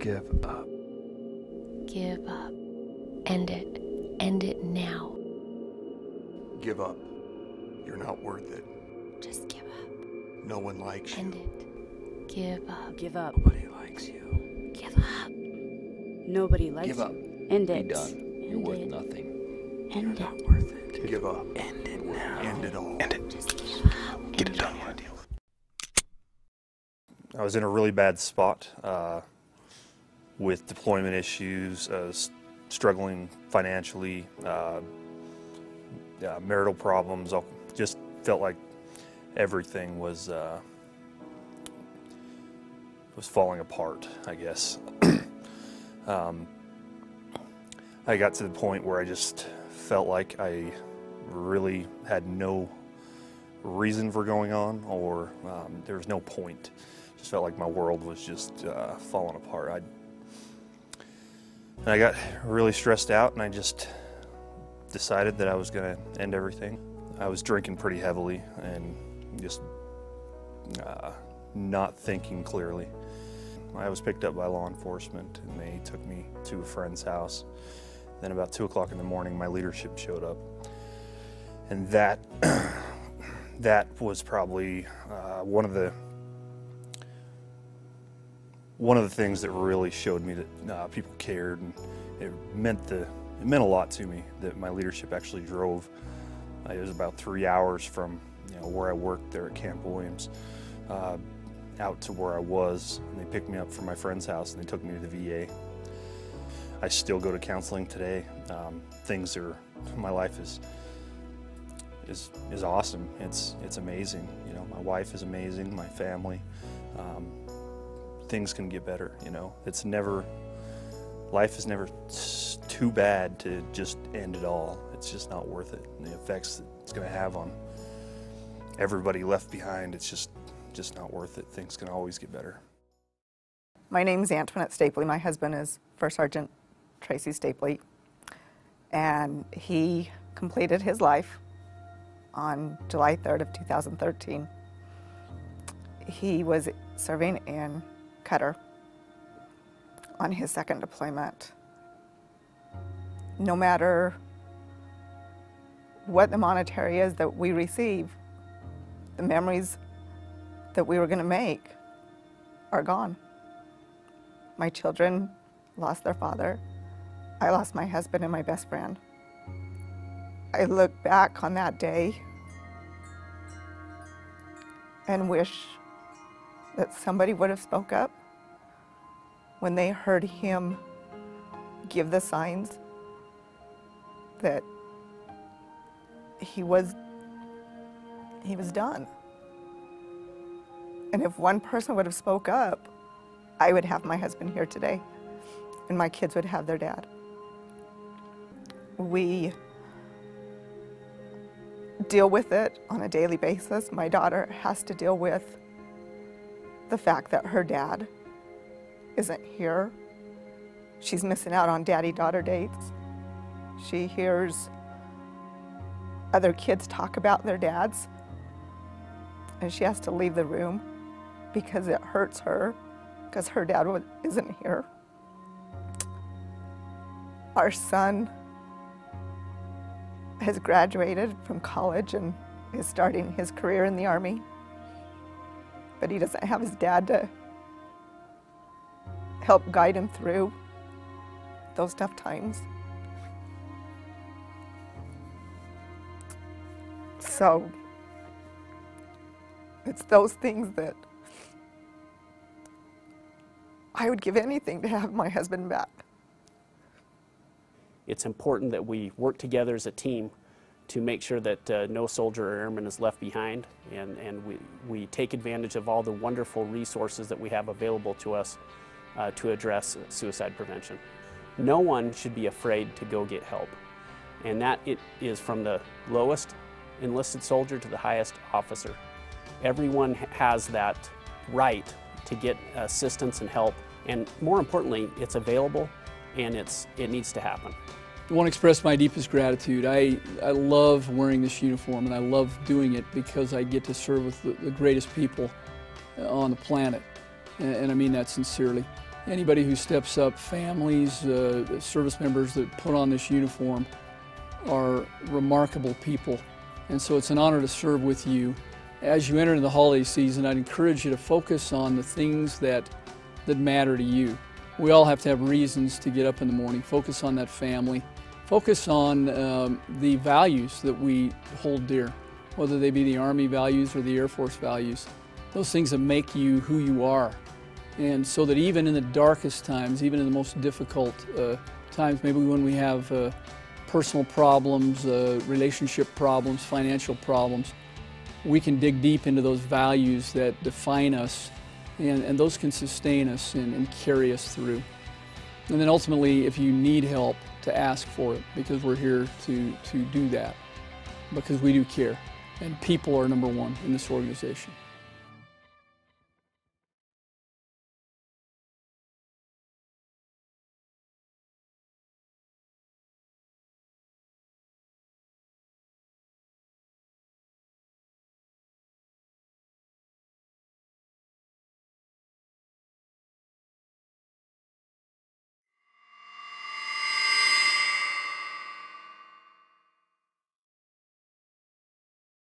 Give up. Give up. End it. End it now. Give up. You're not worth it. Just give up. No one likes End you. it. Give up. Give up. Nobody likes you. Give up. Nobody likes Give up. you. End Be it. done. You're End worth it. nothing. End You're it. not worth it. Give up. End it now. End it all. End it. Just give up. Get it End done it. with. I was in a really bad spot with deployment issues, struggling financially, marital problems. I just felt like everything was falling apart, I guess. I got to the point where I just felt like I really had no reason for going on, or there was no point. Just felt like my world was just falling apart. And I got really stressed out, and I just decided that I was going to end everything. I was drinking pretty heavily and just not thinking clearly. I was picked up by law enforcement, and they took me to a friend's house. Then about 2 o'clock in the morning, my leadership showed up, and that was probably one of the things that really showed me that people cared, and it meant a lot to me that my leadership actually drove. It was about 3 hours from where I worked there at Camp Williams out to where I was, and they picked me up from my friend's house and they took me to the VA. I still go to counseling today. My life is awesome. It's amazing. My wife is amazing. My family. Things can get better. Life is never too bad to just end it all. It's just not worth it. And the effects that it's going to have on everybody left behind, it's just not worth it. Things can always get better. My name is Antoinette Stapley. My husband is First Sergeant Tracy Stapley, and he completed his life on July 3rd of 2013. He was serving in Qatar on his second deployment. No matter what the monetary is that we receive, the memories that we were going to make are gone. My children lost their father. I lost my husband and my best friend. I look back on that day and wish that somebody would have spoke up when they heard him give the signs that he was done. And if one person would have spoke up, I would have my husband here today, and my kids would have their dad. We deal with it on a daily basis. My daughter has to deal with the fact that her dad isn't here. She's missing out on daddy-daughter dates. She hears other kids talk about their dads, and she has to leave the room because it hurts her, because her dad isn't here. Our son has graduated from college and is starting his career in the Army, but he doesn't have his dad to help guide him through those tough times. So it's those things that I would give anything to have my husband back. It's important that we work together as a team to make sure that no soldier or airman is left behind, and we take advantage of all the wonderful resources that we have available to us to address suicide prevention. No one should be afraid to go get help, and that it is from the lowest enlisted soldier to the highest officer. Everyone has that right to get assistance and help, and more importantly, it's available and it needs to happen. I want to express my deepest gratitude. I love wearing this uniform, and I love doing it because I get to serve with the greatest people on the planet, and I mean that sincerely. Anybody who steps up, families, service members that put on this uniform are remarkable people. And so it's an honor to serve with you. As you enter into the holiday season, I'd encourage you to focus on the things that matter to you. We all have to have reasons to get up in the morning. Focus on that family. Focus on the values that we hold dear, whether they be the Army values or the Air Force values. Those things that make you who you are. And so that even in the darkest times, even in the most difficult times, maybe when we have personal problems, relationship problems, financial problems, we can dig deep into those values that define us, and those can sustain us and carry us through. And then ultimately, if you need help, to ask for it, because we're here to do that, because we do care, and people are number one in this organization.